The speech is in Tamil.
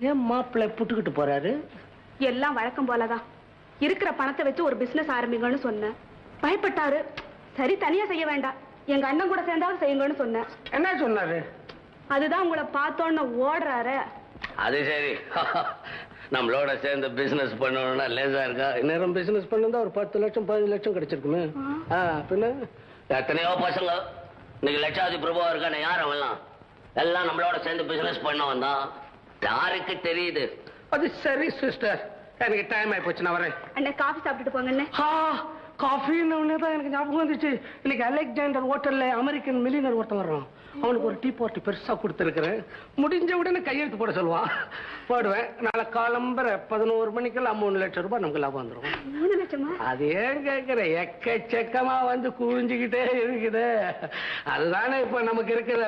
ஏன் மாப்பிள்ளை புட்டுக்கிட்டு போறாரு? எல்லாம் வழக்கம் போலதான். இருக்கிற பணத்தை வச்சு ஒரு பிசினஸ் ஆரம்பிங்கன்னு சொன்னேன். பயப்பட்டாரு. சரி, தனியா செய்ய வேண்டாம், எங்க அண்ணன் கூட சேர்ந்தாவது செய்யுங்கன்னு சொன்னேன். என்ன சொன்னாரு? அதுதான் உங்களை பார்த்தோன்னு ஓடுறாரு. அது சரி. நம்மளோட சேர்ந்து பிசினஸ் பண்ணணும்னா லேசா இருக்கா? நேரம் பிசினஸ் பண்ணா ஒரு 10 லட்சம் 15 லட்சம் கிடைச்சிருக்குமே. பின்ன எத்தனையோ பசங்க இன்னைக்கு லட்சாதி பிரபுவா இருக்கானே, யார் அவன்லாம்? எல்லாம் நம்மளோட சேர்ந்து பிசினஸ் பண்ண வந்தான். யாருக்கு தெரியுது? அது சரி சிஸ்டர், எனக்கு டைம் ஆகி போச்சு, நான் வரேன். அண்ணே, காஃபி சாப்பிட்டுட்டு போங்க. காஃபின்னு தான் எனக்கு ஞாபகம் வந்துச்சு. இன்னைக்கு அலெக்சாண்டர் ஹோட்டல்ல அமெரிக்கன் மில்லியனர் ஒருத்தன் வர்றான். அவனுக்கு ஒரு டீ பார்ட்டி பெருசா கொடுத்துருக்கிறேன். முடிஞ்ச உடனே கையெழுத்து போட சொல்லுவான். போடுவேன். நாளை காலம்பரை 11 மணிக்கெல்லாம் 3 லட்சம் ரூபாய் நமக்கு லாபம் வந்துடும். 3 லட்சமா? அது ஏன் கேட்கிற? எக்கச்சக்கமா வந்து குவிஞ்சுக்கிட்டே இருக்குது. அதுதானே இப்ப நமக்கு இருக்கிற